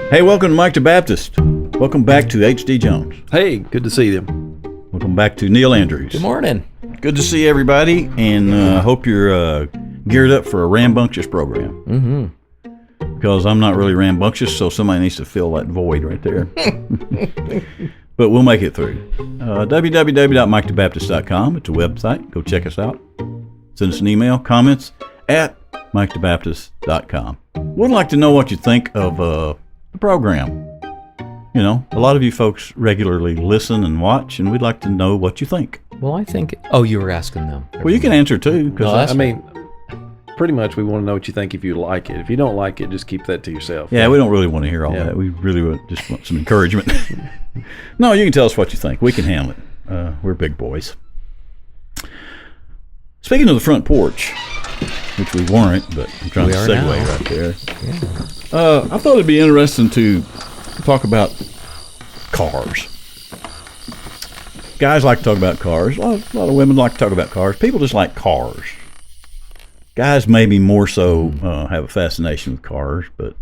Hey, welcome to Mike the Baptist. Welcome back to H.D. Jones. Hey, good to see them. Welcome back to Neil Andrews. Good morning. Good to see everybody, and hope you're geared up for a rambunctious program. Mm-hmm. Because I'm not really rambunctious, so somebody needs to fill that void right there. But we'll make it through. www.mikethebaptist.com. It's a website. Go check us out. Send us an email, comments at mikethebaptist.com. Would like to know what you think of the program. You know, a lot of you folks regularly listen and watch, and we'd like to know what you think. Well, I think... Oh, you were asking them. Well, you can answer, too. Because I mean, pretty much we want to know what you think if you like it. If you don't like it, just keep that to yourself. Yeah, we don't really want to hear all that. We really just want some encouragement. No, you can tell us what you think. We can handle it. We're big boys. Speaking of the front porch, which we weren't, but I'm trying to segue right there. Yeah. I thought it'd be interesting to talk about cars. Guys like to talk about cars. A lot of women like to talk about cars. People just like cars. Guys maybe more so have a fascination with cars, but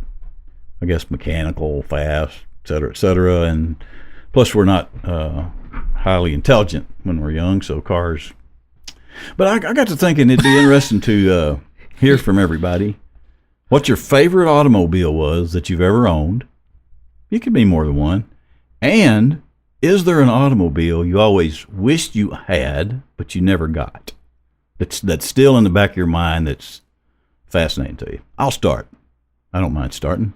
I guess mechanical, fast, et cetera. And plus we're not highly intelligent when we're young, so cars. But I got to thinking it'd be interesting to hear from everybody what your favorite automobile was that you've ever owned. It could be more than one. And is there an automobile you always wished you had, but you never got? That's still in the back of your mind that's fascinating to you. I'll start. I don't mind starting.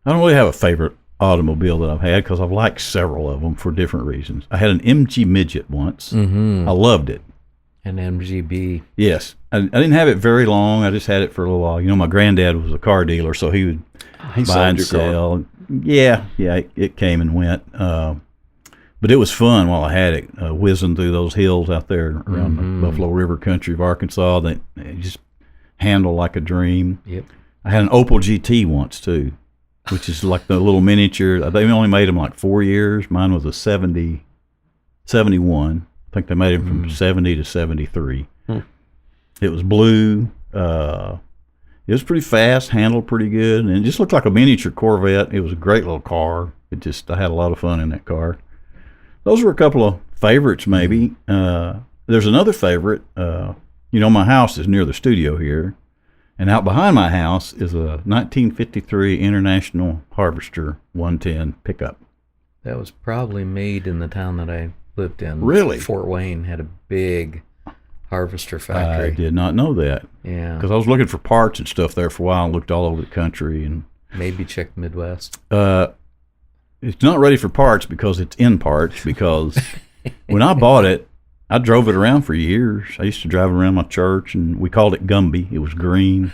I don't really have a favorite automobile that I've had because I've liked several of them for different reasons. I had an MG Midget once. Mm-hmm. I loved it. An MGB. Yes. I didn't have it very long. I just had it for a little while. You know, my granddad was a car dealer, so he would buy and sell. Yeah, it came and went. But it was fun while I had it, whizzing through those hills out there around the Buffalo River country of Arkansas. They just handle like a dream. Yep. I had an Opel GT once, too, which is like the little miniature. They only made them like 4 years. Mine was a 71. I think they made it from 70 to 73. It was blue. It was pretty fast, handled pretty good, and it just looked like a miniature Corvette. It was a great little car. I had a lot of fun in that car. Those were a couple of favorites, maybe. There's another favorite. My house is near the studio here, and out behind my house is a 1953 International Harvester 110 pickup. That was probably made in the town that I lived in. Really? Fort Wayne had a big Harvester factory. I did not know that. Yeah. Because I was looking for parts and stuff there for a while and looked all over the country. And maybe check the Midwest. It's not ready for parts because it's in parts. Because when I bought it, I drove it around for years. I used to drive it around my church, and we called it Gumby. It was green.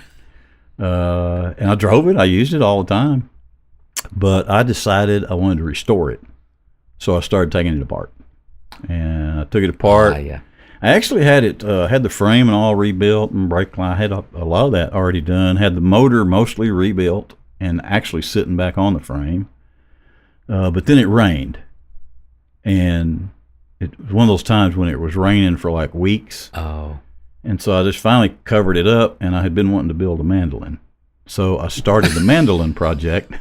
And I drove it. I used it all the time. But I decided I wanted to restore it. So I started taking it apart. And I took it apart. Yeah. I actually had it, had the frame and all rebuilt, and brake line. I had a lot of that already done. Had the motor mostly rebuilt and actually sitting back on the frame. But then it rained. And it was one of those times when it was raining for like weeks. Oh. And so I just finally covered it up, and I had been wanting to build a mandolin. So I started the mandolin project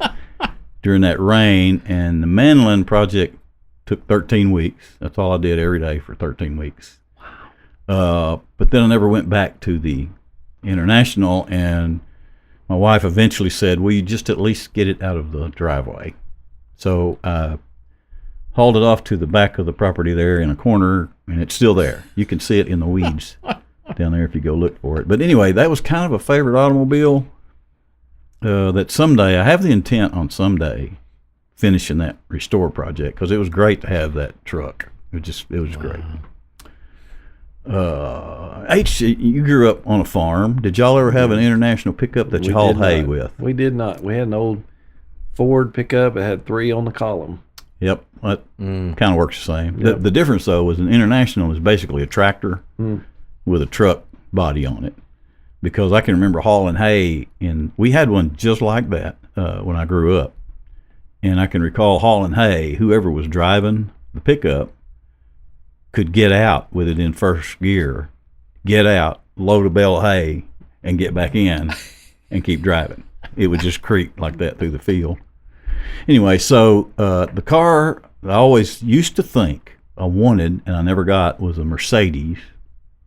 during that rain, and the mandolin project took 13 weeks. That's all I did every day for 13 weeks. Wow. But then I never went back to the International, and my wife eventually said, will you just at least get it out of the driveway? So I hauled it off to the back of the property there in a corner, and it's still there. You can see it in the weeds down there if you go look for it. But anyway, that was kind of a favorite automobile that someday, I have the intent on someday finishing that restore project, because it was great to have that truck. It was great. H, you grew up on a farm. Did y'all ever have an International pickup that you hauled hay with? We did not. We had an old Ford pickup. It had 3 on the column. Yep, that kind of works the same. Yep. The difference, though, was an International is basically a tractor with a truck body on it. Because I can remember hauling hay, and we had one just like that when I grew up. And I can recall hauling hay. Whoever was driving the pickup could get out with it in first gear, get out, load a bale of hay, and get back in and keep driving. It would just creak like that through the field. Anyway, so the car I always used to think I wanted and I never got was a Mercedes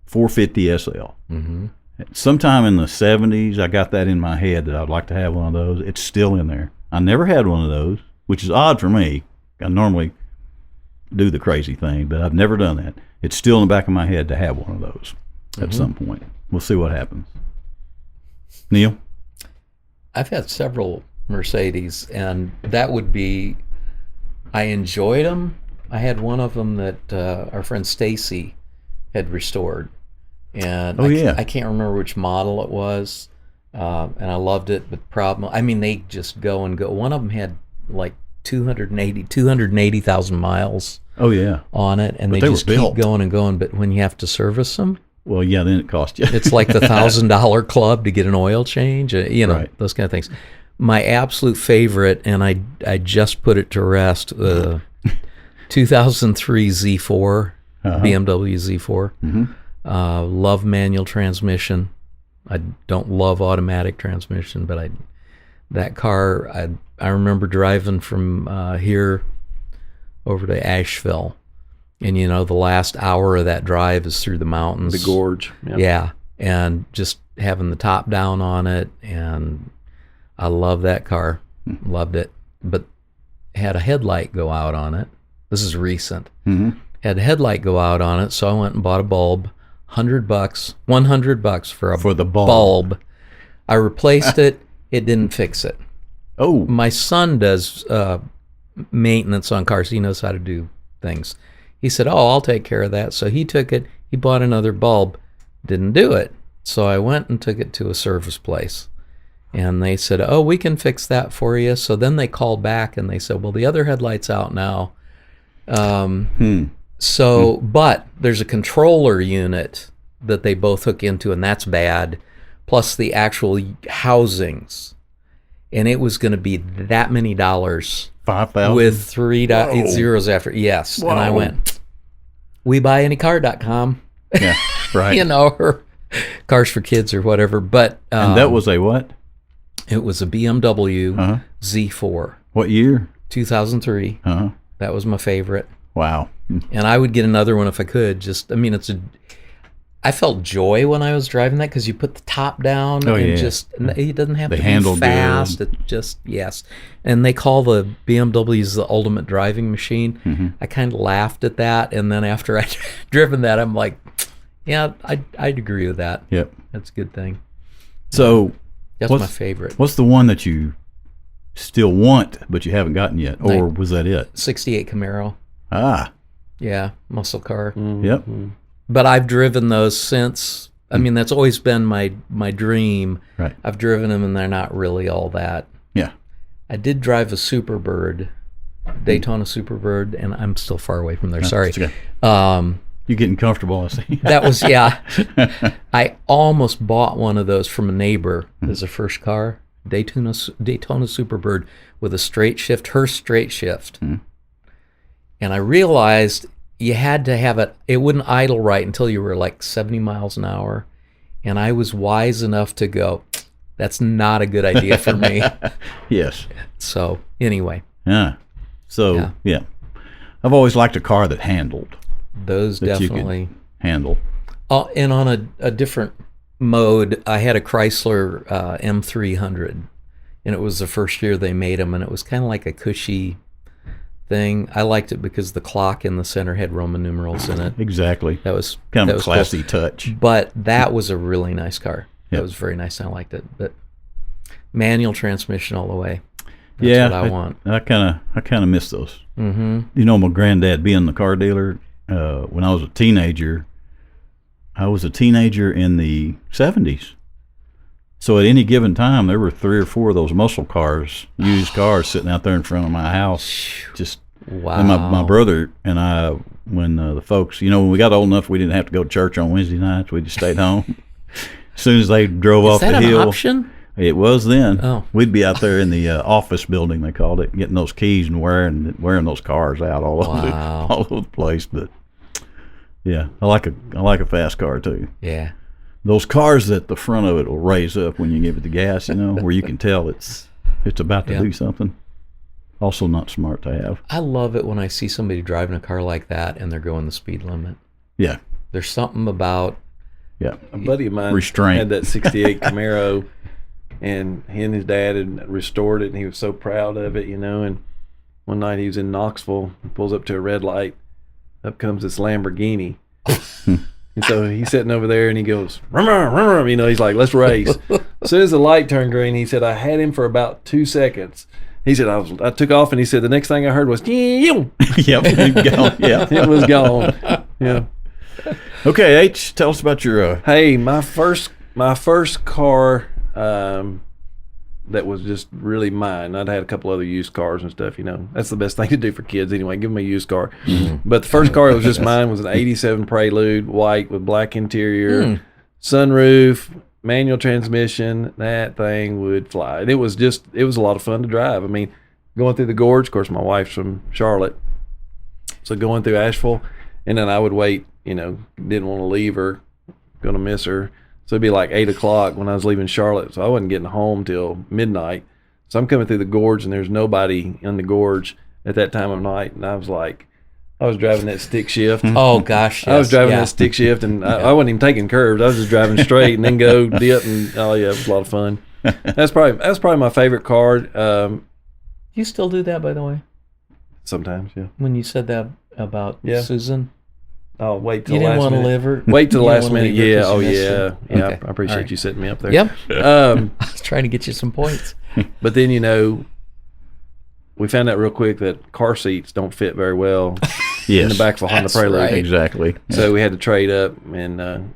450 SL. Mm-hmm. Sometime in the 70s, I got that in my head that I'd like to have one of those. It's still in there. I never had one of those, which is odd for me. I normally do the crazy thing, but I've never done that. It's still in the back of my head to have one of those at some point. We'll see what happens. Neil? I've had several Mercedes, and that would be, I enjoyed them. I had one of them that our friend Stacy had restored. And I can't remember which model it was, and I loved it. But the problem, I mean, they just go and go. One of them had like 280,000 miles. Oh yeah, on it, and but they were just built. keep going and going. But when you have to service them, well, yeah, then it costs you. it's like the $1,000 club to get an oil change. Right. Those kind of things. My absolute favorite, and I just put it to rest. 2003 Z4, BMW Z4. Mm-hmm. Love manual transmission. I don't love automatic transmission, but that car, I remember driving from here over to Asheville, and the last hour of that drive is through the mountains, The gorge. yeah, and just having the top down on it, and I love that car, loved it, but had a headlight go out on it. This is recent. Mm-hmm. Had a headlight go out on it, so I went and bought a bulb. $100 for the bulb. I replaced it. It didn't fix it. Oh, My son does maintenance on cars. He knows how to do things. He said, "Oh, I'll take care of that." So he took it. He bought another bulb. Didn't do it. So I went and took it to a service place. And they said, "Oh, we can fix that for you." So then they called back and they said, "Well, the other headlight's out now." So, but there's a controller unit that they both hook into, and that's bad, plus the actual housings. And it was going to be that many dollars 5,000 with three zeros after. Yes. Whoa. And I went, WeBuyAnyCar.com, Yeah, right. or Cars for Kids or whatever. But And that was a what? it was a BMW Z4, What year? 2003. Uh-huh. That was my favorite. Wow. And I would get another one if I could. I felt joy when I was driving that because you put the top down and it doesn't have They to handle be fast. good. It just, yes. And they call the BMWs the ultimate driving machine. Mm-hmm. I kind of laughed at that. And then after I'd driven that, I'm like, yeah, I'd agree with that. Yep. That's a good thing. So That's my favorite. What's the one that you still want but you haven't gotten yet? Or was that it? 68 Camaro. Ah, Yeah, muscle car. yep. But I've driven those since. I mean, that's always been my dream. Right. I've driven them, and they're not really all that. Yeah. I did drive a Superbird, Daytona Superbird, and I'm still far away from there. Sorry. It's okay. You're getting comfortable, I see. That was, yeah. I almost bought one of those from a neighbor as a first car, Daytona Superbird with a straight shift, her straight shift. And I realized you had to have it wouldn't idle right until you were like 70 miles an hour. And I was wise enough to go, that's not a good idea for me. Yes. So anyway. Yeah. So, yeah. I've always liked a car that handled. Those That you definitely. could handle. And on a different mode, I had a Chrysler M300. And it was the first year they made them. And it was kind of like a cushy thing. I liked it because the clock in the center had Roman numerals in it. Exactly. That was Kind that of a was classy cool. touch. But that was a really nice car. That Yep. was very nice. I liked it. But manual transmission all the way. That's Yeah, what I want. I kind of miss those. Mm-hmm. My granddad being the car dealer. When I was a teenager in the 70s. So at any given time, there were 3 or 4 of those muscle cars, used cars, sitting out there in front of my house. Just Wow. and my brother and I, when the folks, when we got old enough, we didn't have to go to church on Wednesday nights. We just stayed home. As soon as they drove off Is that the an hill, option? it was then. Oh. We'd be out there in the office building, they called it, getting those keys and wearing those cars out all over the place. But yeah, I like a fast car too. Yeah. those cars that the front of it will raise up when you give it the gas, where you can tell it's about to do something. Also not smart to have. I love it when I see somebody driving a car like that and they're going the speed limit. Yeah. There's something about... Yeah. A buddy of mine Restraint. had that 68 Camaro, and he and his dad had restored it, and he was so proud of it, and one night he was in Knoxville, he pulls up to a red light, up comes this Lamborghini. And so he's sitting over there and he goes, rum, rum, rum, he's like, let's race. As soon as the light turned green, he said, I had him for about 2 seconds. He said, I took off, and he said, the next thing I heard was, yep, gone. Yeah. it was gone. Yeah. Okay, H, tell us about your... Hey, my first car that was just really mine. I'd had a couple other used cars and stuff, That's the best thing to do for kids anyway, give them a used car. But the first car that was just mine was an 87 Prelude, white with black interior, sunroof, manual transmission. That thing would fly. And it was a lot of fun to drive. I mean, going through the gorge, of course, my wife's from Charlotte. So going through Asheville, and then I would wait, didn't want to leave her, going to miss her. So it'd be like 8 o'clock when I was leaving Charlotte. So I wasn't getting home till midnight. So I'm coming through the gorge, and there's nobody in the gorge at that time of night. And I was driving that stick shift. Oh, gosh, yes. I was driving that stick shift, and I wasn't even taking curves. I was just driving straight and then go dip. And it was a lot of fun. That's probably my favorite car. You still do that, by the way? Sometimes, yeah. When you said that about Susan? Oh, wait till you the didn't last want to minute. leave her. Wait till the last wanna minute. leave her Yeah. 'cause Oh, you missed yeah. her? Yeah. Okay. I appreciate All right. you setting me up there. Yep. Um, I was trying to get you some points. but then we found out real quick that car seats don't fit very well in the back of a Honda Prelude. right. Exactly. So we had to trade up, and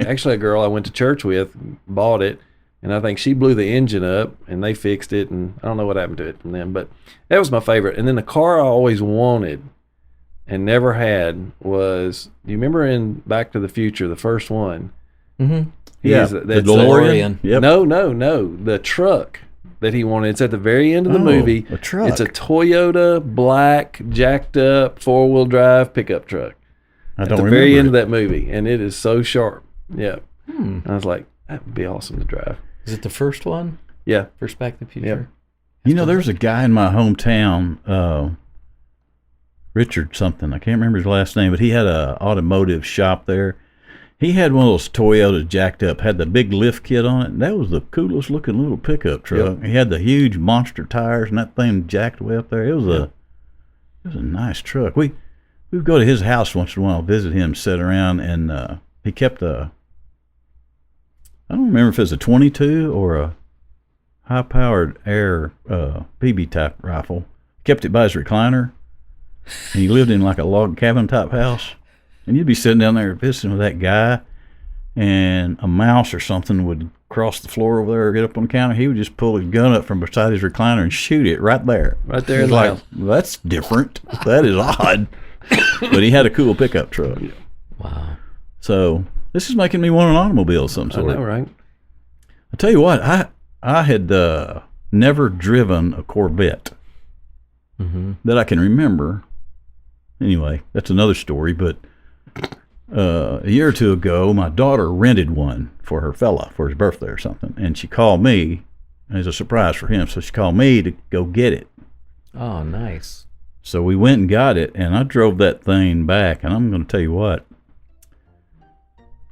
actually a girl I went to church with bought it, and I think she blew the engine up, and they fixed it, and I don't know what happened to it from them, but that was my favorite. And then the car I always wanted and never had was, do you remember in Back to the Future, the first one? Mm-hmm. Yeah, the DeLorean. Yep. No, the truck that he wanted. It's at the very end of the movie. A truck. It's a Toyota black jacked up 4-wheel drive pickup truck. At the very end of that movie, and it is so sharp. Yeah. And I was like, that would be awesome to drive. Is it the first one? Yeah. First Back to the Future? There's a guy in my hometown, Richard something. I can't remember his last name, but he had a automotive shop there. He had one of those Toyotas jacked up, had the big lift kit on it, and that was the coolest looking little pickup truck. Yep. He had the huge monster tires, and that thing jacked way up there. It was a nice truck. We would go to his house once in a while, visit him, sit around, and he kept I don't remember if it was a 22 or a high-powered air PB type rifle. Kept it by his recliner, and he lived in like a log cabin type house. And you'd be sitting down there visiting with that guy, and a mouse or something would cross the floor over there or get up on the counter. He would just pull his gun up from beside his recliner and shoot it right there. Right there in the the house. Well, that's different. That is odd. But he had a cool pickup truck. Wow. So this is making me want an automobile of some sort. I know, right? I tell you what, I had never driven a Corvette that I can remember. Anyway, that's another story, but a year or two ago, my daughter rented one for her fella for his birthday or something, and she called me as a surprise for him. So she called me to go get it. Oh, nice. So we went and got it, and I drove that thing back, and I'm going to tell you what,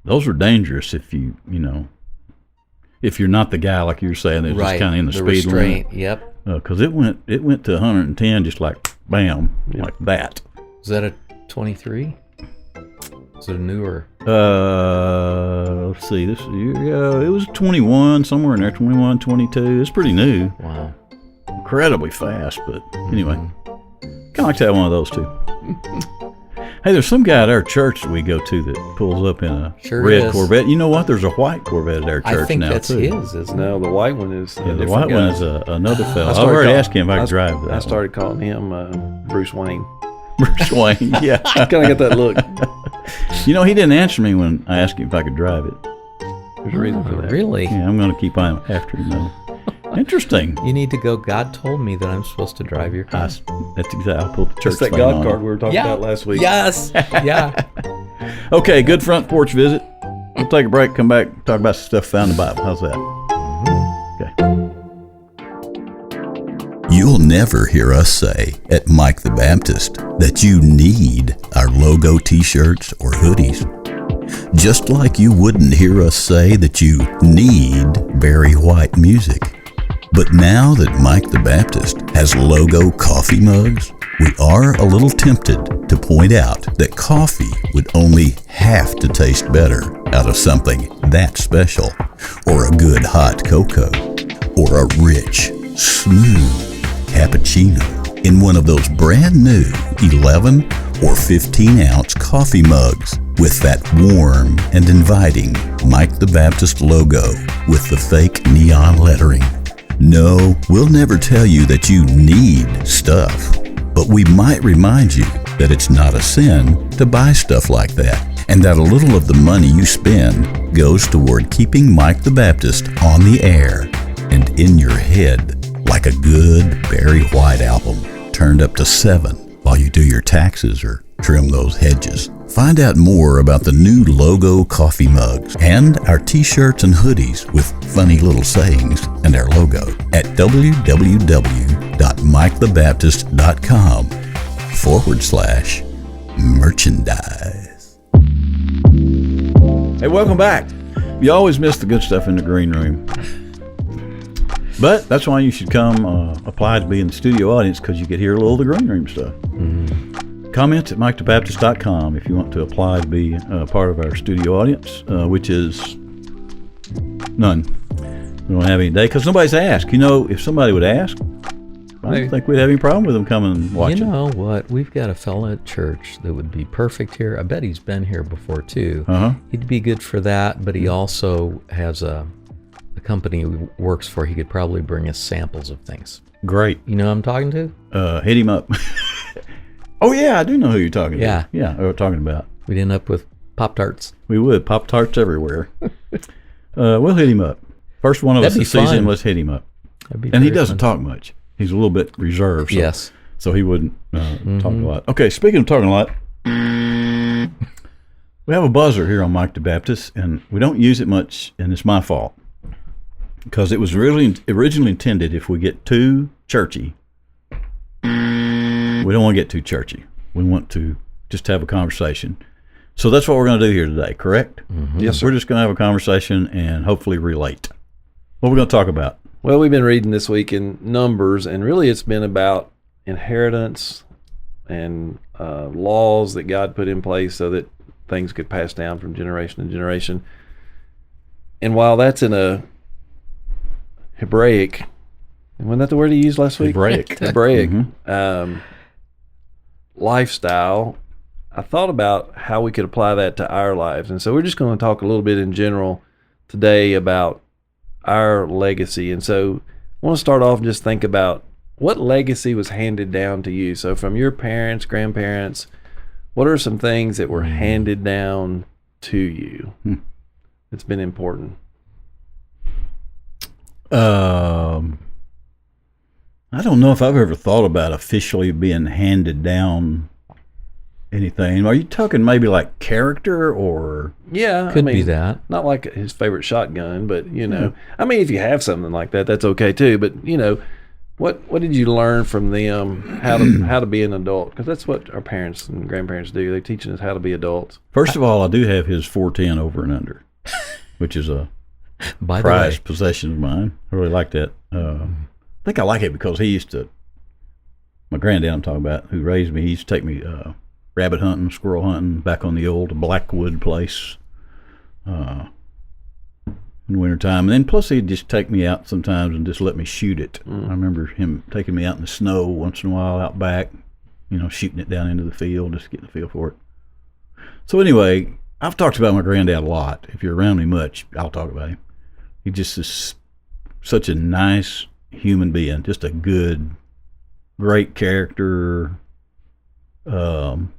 those are dangerous if if you're not the guy like you were saying that's just kind of in the speed limit. Yep. Because it went to 110 just like bam, like that. Is that a 23? Is it a newer? Let's see. It was 21, somewhere in there, 21, 22. It's pretty new. Wow. Incredibly fast, but anyway. Kind of like to have one of those too. Hey, there's some guy at our church that we go to that pulls up in a red Corvette. You know what? There's a white Corvette at our church now, too. I think that's his, isn't it? No, the white one is the white one is another fellow. I've already asked him if I could drive that. I started calling him Bruce Wayne. Bruce Wayne, yeah. I kind of got that look. He didn't answer me when I asked him if I could drive it. There's a reason for that. Really? Yeah, I'm going to keep on after him, though. Interesting. You need to go, God told me that I'm supposed to drive your car. That's exactly. I'll pull the church It's that thing God on. card we were talking about last week. Yes. Yeah. Okay, good front porch visit. We'll take a break, come back, talk about some stuff found in the Bible. How's that? Okay. You'll never hear us say at Mike the Baptist that you need our logo t-shirts or hoodies. Just like you wouldn't hear us say that you need Barry White music. But now that Mike the Baptist has logo coffee mugs, we are a little tempted to point out that coffee would only have to taste better out of something that special, or a good hot cocoa, or a rich, smooth cappuccino in one of those brand new 11 or 15 ounce coffee mugs with that warm and inviting Mike the Baptist logo with the fake neon lettering. No, we'll never tell you that you need stuff, but we might remind you that it's not a sin to buy stuff like that, and that a little of the money you spend goes toward keeping Mike the Baptist on the air and in your head like a good Barry White album turned up to 7 while you do your taxes or trim those hedges. Find out more about the new logo coffee mugs and our t-shirts and hoodies with funny little sayings and our logo at www.mikethebaptist.com/merchandise. Hey, welcome back. You always miss the good stuff in the green room. But that's why you should come apply to be in the studio audience, because you get hear a little of the green room stuff. Comments at mikethebaptist.com if you want to apply to be part of our studio audience, which is none. We don't have any today because nobody's asked. You know, if somebody would ask, I don't think we'd have any problem with them coming and watching. You know what? We've got a fella at church that would be perfect here. I bet he's been here before, too. He'd be good for that, but he also has a company he works for. He could probably bring us samples of things. Great. You know who I'm talking to? Hit him up. Oh, yeah, I do know who you're talking to. Yeah. Yeah, we're talking about. We'd end up with Pop-Tarts. We would. Pop-Tarts everywhere. We'll hit him up. First one of That'd us this be fun. season, let's hit him up. That'd be And he very doesn't fun. talk much. He's a little bit reserved. So, Yes. So he wouldn't talk a lot. Okay, speaking of talking a lot, we have a buzzer here on Mike the Baptist, and we don't use it much, and it's my fault. Because it was really originally intended if we get too churchy. We don't want to get too churchy. We want to just have a conversation. So that's what we're going to do here today, correct? Yes, sir. We're just going to have a conversation and hopefully relate. What are we going to talk about? Well, we've been reading this week in Numbers, and really it's been about inheritance and laws that God put in place so that things could pass down from generation to generation. And while that's in a Hebraic, wasn't that the word he used last week? Hebraic. Hebraic lifestyle, I thought about how we could apply that to our lives. And so we're just going to talk a little bit in general today about our legacy. And so I want to start off and just think about what legacy was handed down to you. So from your parents, grandparents, what are some things that were handed down to you that's been important? I don't know if I've ever thought about officially being handed down anything. Are you talking maybe like character or? Yeah, Could be that. Not like his favorite shotgun, but you know, I mean, if you have something like that, that's okay too. But you know, what did you learn from them how to be an adult? Because that's what our parents and grandparents do. They're teaching us how to be adults. First of all, I do have his 410 over and under, which is a By the prized way, possession of mine. I really like that. I think I like it because he used to, my granddad I'm talking about, who raised me, he used to take me rabbit hunting, squirrel hunting, back on the old Blackwood place in the wintertime. And then plus he'd just take me out sometimes and just let me shoot it. I remember him taking me out in the snow once in a while out back, you know, shooting it down into the field, just getting a feel for it. So anyway, I've talked about my granddad a lot. If you're around me much, I'll talk about him. He just is such a nice human being, just a good, great character. Don't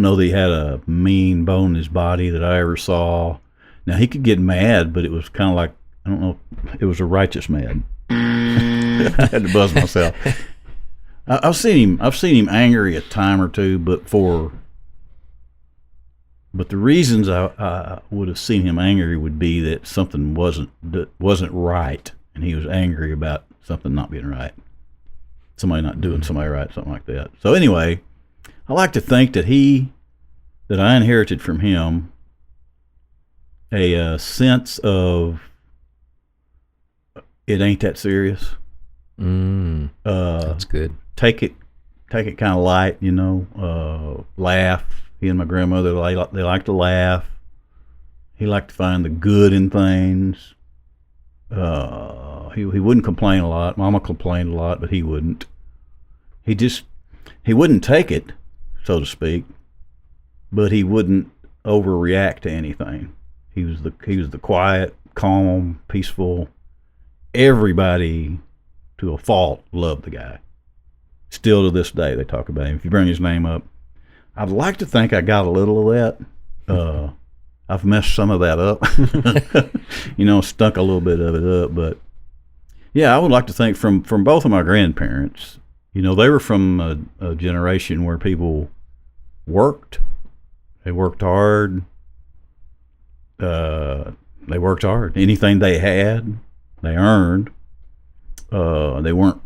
know that he had a mean bone in his body that I ever saw. Now he could get mad, but it was kind of like, I don't know, it was a righteous mad. I had to buzz myself. I've seen him angry a time or two, but for But the reasons I would have seen him angry would be that something wasn't right, and he was angry about something not being right, somebody not doing somebody right, something like that. So anyway, I like to think that I inherited from him a sense of it ain't that serious. That's good. Take it kind of light, laugh. He and my grandmother, they like to laugh. He liked to find the good in things. He wouldn't complain a lot. Mama complained a lot, but he wouldn't. He wouldn't take it, so to speak, but he wouldn't overreact to anything. He was the quiet, calm, peaceful. Everybody, to a fault, loved the guy. Still to this day, they talk about him. If you bring his name up, I'd like to think I got a little of that. I've messed some of that up, stunk a little bit of it up. But yeah, I would like to think from both of my grandparents, they were from a generation where people worked. They worked hard. Anything they had, they earned. They weren't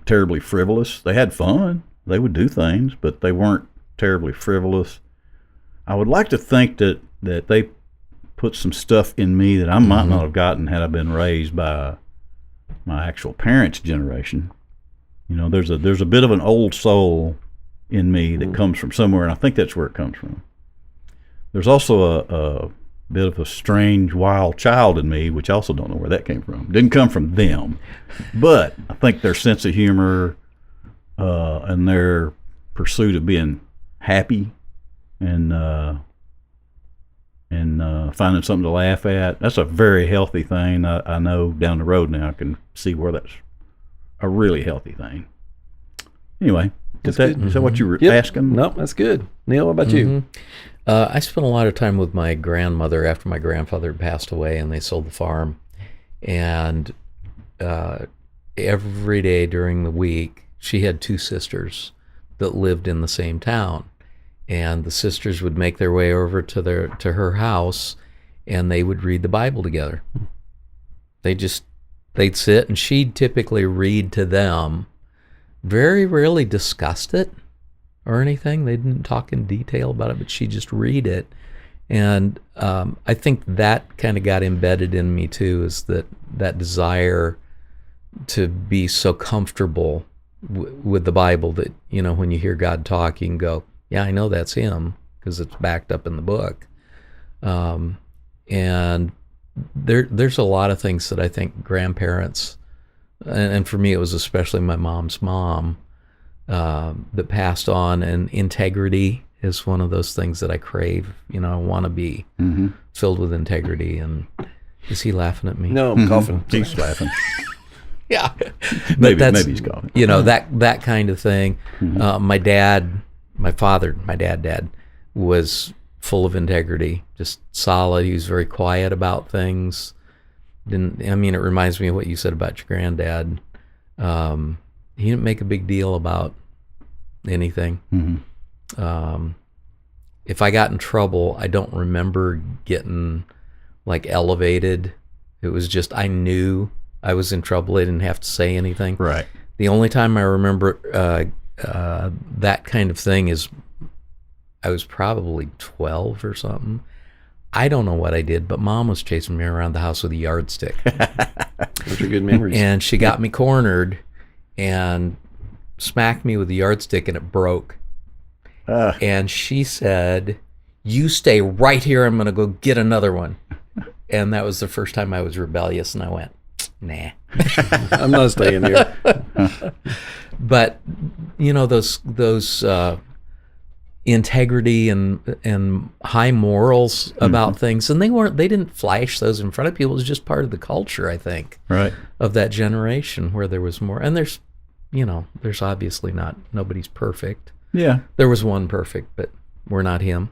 terribly frivolous. They had fun. They would do things, but they weren't terribly frivolous. I would like to think that they put some stuff in me that I might not have gotten had I been raised by my actual parents' generation. There's a bit of an old soul in me that comes from somewhere, and I think that's where it comes from. There's also a bit of a strange, wild child in me, which I also don't know where that came from. Didn't come from them, but I think their sense of humor and their pursuit of being happy and finding something to laugh at, that's a very healthy thing. I know down the road now I can see where that's a really healthy thing. Anyway, is that what you were asking? No, that's good. Neil, what about you? I spent a lot of time with my grandmother after my grandfather had passed away and they sold the farm. And every day during the week, she had two sisters that lived in the same town. And the sisters would make their way over to her house and they would read the Bible together. They'd sit and she'd typically read to them. Very rarely discussed it or anything. They didn't talk in detail about it, but she'd just read it. And I think that kind of got embedded in me too, is that desire to be so comfortable with the Bible that, when you hear God talk, you can go, yeah, I know that's him because it's backed up in the book. And there's a lot of things that I think grandparents, and for me it was especially my mom's mom, that passed on, and integrity is one of those things that I crave. I want to be filled with integrity. And is he laughing at me? No, I'm coughing. He's laughing. Yeah, maybe he's coughing. That kind of thing. My dad was full of integrity, just solid. He was very quiet about things. It reminds me of what you said about your granddad. He didn't make a big deal about anything. If I got in trouble, I don't remember getting elevated. It was just, I knew I was in trouble. I didn't have to say anything. Right. The only time I remember that kind of thing is I was probably 12 or something. I don't know what I did, but Mom was chasing me around the house with a yardstick. Those are good memories. And she got me cornered and smacked me with the yardstick, and it broke. And she said, "You stay right here. I'm going to go get another one." And that was the first time I was rebellious, and I went, nah. I'm not staying here. But, those integrity and high morals about things, and they didn't flash those in front of people. It was just part of the culture, I think, right, of that generation, where there was more. And there's obviously nobody's perfect. Yeah, there was one perfect, but we're not him.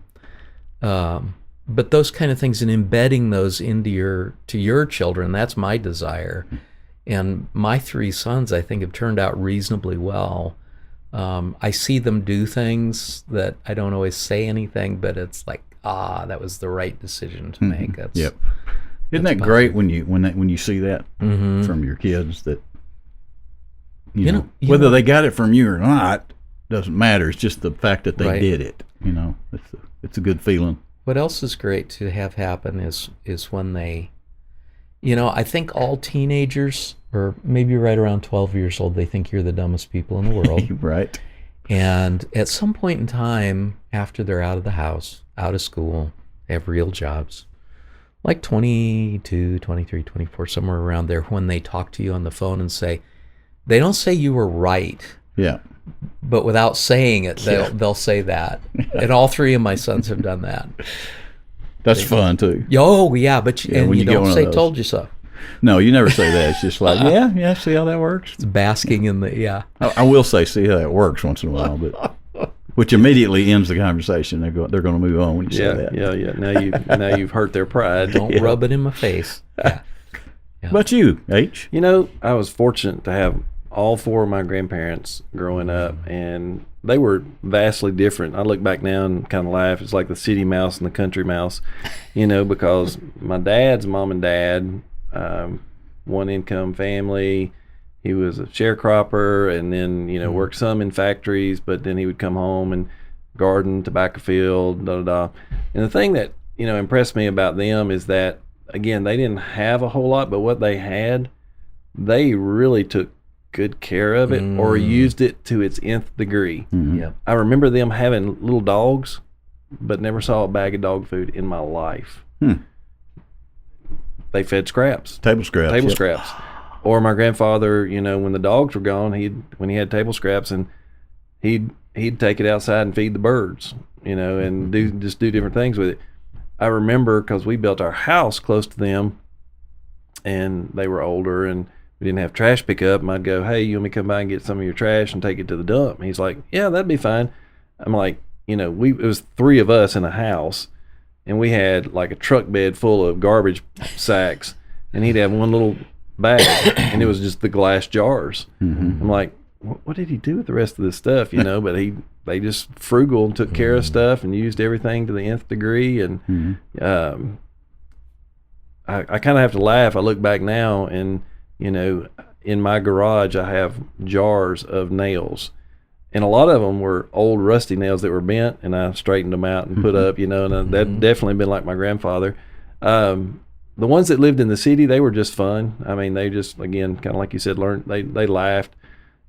But those kind of things, and embedding those into your children, that's my desire. And my three sons, I think, have turned out reasonably well. I see them do things that I don't always say anything, but it's like, that was the right decision to make. That's, Yep. Isn't that great when you see that from your kids that you know whether they got it from you or not doesn't matter. It's just the fact that they did it. It's a good feeling. What else is great to have happen is when they, I think all teenagers, or maybe right around 12 years old, they think you're the dumbest people in the world. Right. And at some point in time, after they're out of the house, out of school, they have real jobs, like 22, 23, 24, somewhere around there, when they talk to you on the phone and say, they don't say you were right. Yeah. But without saying it, they'll say that. And all three of my sons have done that. That's fun too. Oh, yeah, but you don't say "told you so." No, you never say that. It's just like, yeah, see how that works? It's basking in the, I will say, see how that works once in a while, but which immediately ends the conversation. They're going to move on when you say that. Yeah. Now you've hurt their pride. Don't rub it in my face. Yeah. How about you, H? I was fortunate to have all four of my grandparents growing up, and they were vastly different. I look back now and kind of laugh. It's like the city mouse and the country mouse, because my dad's mom and dad, one income family. He was a sharecropper, and then worked some in factories, but then he would come home and garden, tobacco field, And the thing that impressed me about them is that, again, they didn't have a whole lot, but what they had, they really took good care of it or used it to its nth degree. Yeah. I remember them having little dogs, but never saw a bag of dog food in my life. They fed scraps. Table scraps. Or my grandfather, when the dogs were gone, when he had table scraps, and he'd take it outside and feed the birds, and do different things with it. I remember because we built our house close to them, and they were older, and we didn't have trash pickup, and I'd go, hey, you want me to come by and get some of your trash and take it to the dump? And he's like, yeah, that'd be fine. I'm like, it was three of us in a house, and we had like a truck bed full of garbage sacks, and he'd have one little bag, and it was just the glass jars. I'm like, what did he do with the rest of this stuff? But they just frugal and took care of stuff and used everything to the nth degree. And I kind of have to laugh. I look back now, and in my garage I have jars of nails, and a lot of them were old rusty nails that were bent, and I straightened them out and put up, and that definitely been like my grandfather. The ones that lived in the city, they were just fun. I mean, they just, again, kind of like you said, learned. They laughed.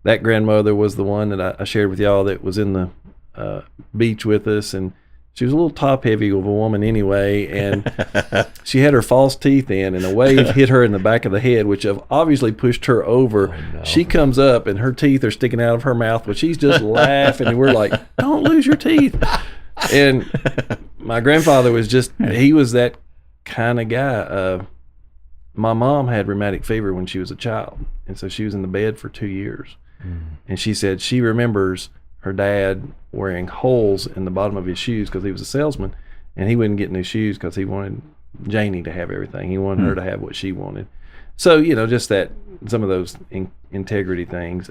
That grandmother was the one that I shared with y'all that was in the beach with us, and she was a little top-heavy of a woman anyway, and she had her false teeth in, and a wave hit her in the back of the head, which obviously pushed her over. Oh, no. She comes up, and her teeth are sticking out of her mouth, but she's just laughing, and we're like, don't lose your teeth. And my grandfather was he was that kind of guy. My mom had rheumatic fever when she was a child, and so she was in the bed for 2 years. And she said she remembers her dad wearing holes in the bottom of his shoes because he was a salesman, and he wouldn't get new shoes because he wanted Janie to have everything. He wanted her to have what she wanted. So, just that, some of those integrity things.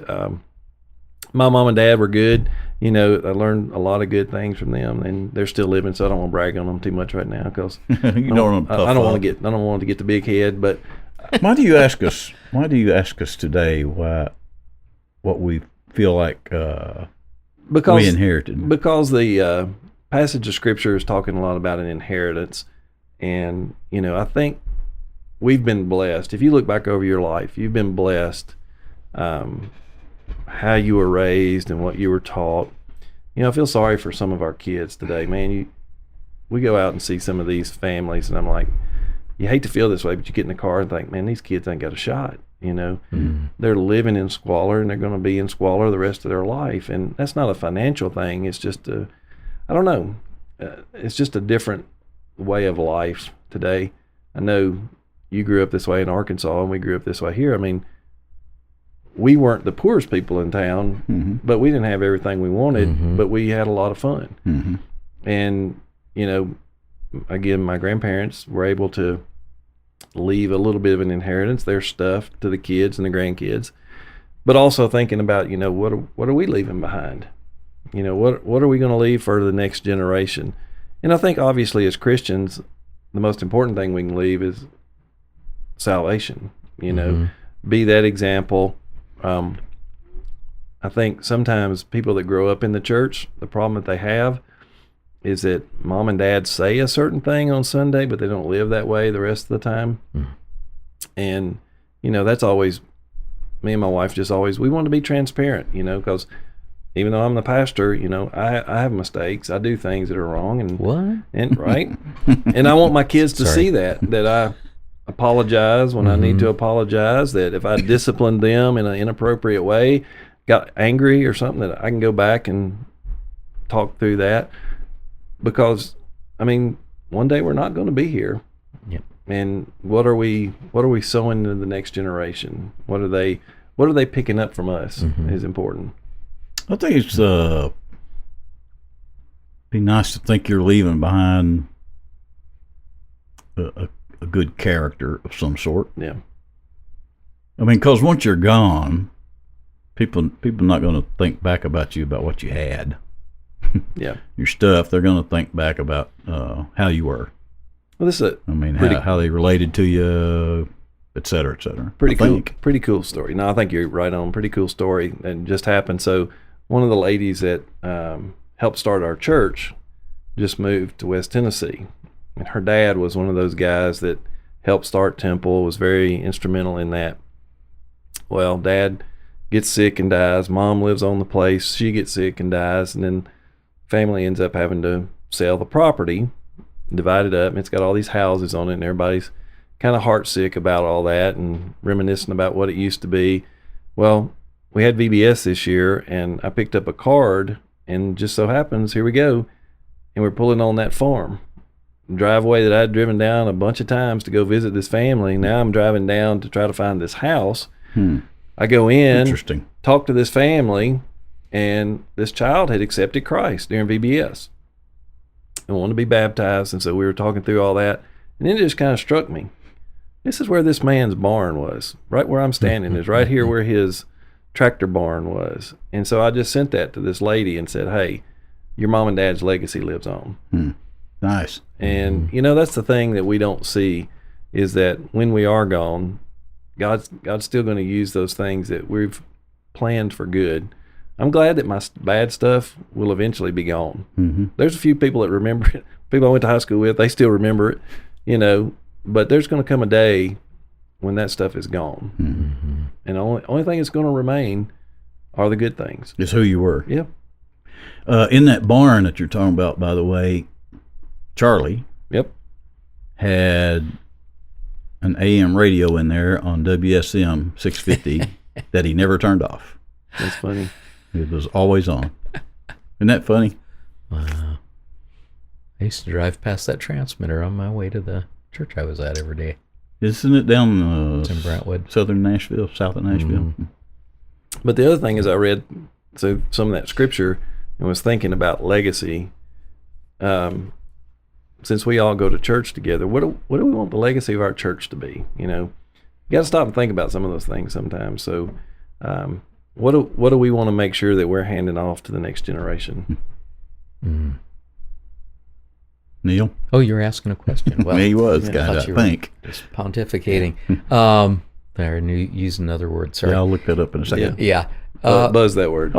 My mom and dad were good. I learned a lot of good things from them, and they're still living, so I don't want to brag on them too much right now because I don't want to get the big head. But why do you ask us today what we feel like we inherited? Because the passage of Scripture is talking a lot about an inheritance, and I think we've been blessed. If you look back over your life, you've been blessed. How you were raised and what you were taught. I feel sorry for some of our kids today, man. We go out and see some of these families, and I'm like, you hate to feel this way, but you get in the car and think, man, these kids ain't got a shot. They're living in squalor, and they're going to be in squalor the rest of their life. And that's not a financial thing. It's just I don't know. It's just a different way of life today. I know you grew up this way in Arkansas, and we grew up this way here. I mean, we weren't the poorest people in town, but we didn't have everything we wanted, but we had a lot of fun. And, again, my grandparents were able to leave a little bit of an inheritance, their stuff, to the kids and the grandkids, but also thinking about, what are we leaving behind? What are we going to leave for the next generation? And I think obviously as Christians, the most important thing we can leave is salvation. Be that example. I think sometimes people that grow up in the church, the problem that they have is that mom and dad say a certain thing on Sunday, but they don't live that way the rest of the time. And, that's always, me and my wife just always, we want to be transparent, because even though I'm the pastor, I have mistakes. I do things that are wrong. And What? And right. And I want my kids to see that I apologize when I need to apologize, that if I disciplined them in an inappropriate way, got angry or something, that I can go back and talk through that. Because, one day we're not going to be here. Yep. And what are we sowing into the next generation? What are they picking up from us is important. I think it's be nice to think you're leaving behind a good character of some sort. Yeah. Because once you're gone, people not going to think back about you about what you had. Yeah. Your stuff, they're going to think back about how you were. Well, this is how they related to you, et cetera, et cetera. Pretty cool story. No, I think you're right on. Pretty cool story, and just happened. So one of the ladies that helped start our church just moved to West Tennessee, and her dad was one of those guys that helped start Temple, was very instrumental in that. Well, Dad gets sick and dies. Mom lives on the place. She gets sick and dies, and then family ends up having to sell the property, divide it up, and it's got all these houses on it, and everybody's kind of heartsick about all that and reminiscing about what it used to be. Well, we had VBS this year, and I picked up a card, and just so happens, here we go, and we're pulling on that farm. Driveway that I'd driven down a bunch of times to go visit this family. Now I'm driving down to try to find this house. I go in, Interesting. talk to this family, and this child had accepted Christ during VBS and wanted to be baptized. And so we were talking through all that, and then it just kind of struck me. This is where this man's barn was. Right where I'm standing is right here where his tractor barn was. And so I just sent that to this lady and said, hey, your mom and dad's legacy lives on. Nice. And, that's the thing that we don't see, is that when we are gone, God's still going to use those things that we've planned for good. I'm glad that my bad stuff will eventually be gone. There's a few people that remember it. People I went to high school with, they still remember it, but there's going to come a day when that stuff is gone. And the only thing that's going to remain are the good things. It's who you were. Yeah. In that barn that you're talking about, by the way, Charlie had an AM radio in there on WSM 650 that he never turned off. That's funny. It was always on. Isn't that funny? Wow. I used to drive past that transmitter on my way to the church I was at every day. Isn't it down It's in Brentwood. southern Nashville, south of Nashville? But the other thing is, I read some of that scripture and was thinking about legacy. Since we all go to church together, what do we want the legacy of our church to be? You got to stop and think about some of those things sometimes. So, what do we want to make sure that we're handing off to the next generation? Neil? Oh, you're asking a question. Well, He was, I guy, thought I you were think. just pontificating. There, use another word. Sorry. Yeah, I'll look that up in a second. Yeah. Buzz that word.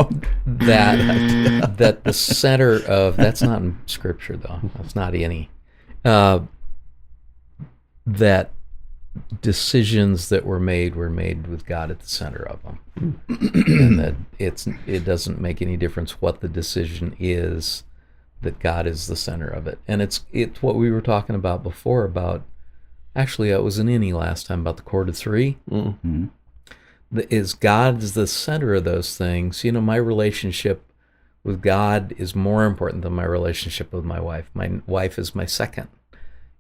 That the center of, that's not in scripture though. That's not any. That decisions that were made with God at the center of them, and that it doesn't make any difference what the decision is, that God is the center of it. And it's what we were talking about before about, actually it was in Inny last time, about the chord of three. Is God is the center of those things. My relationship with God is more important than my relationship with my wife. My wife is my second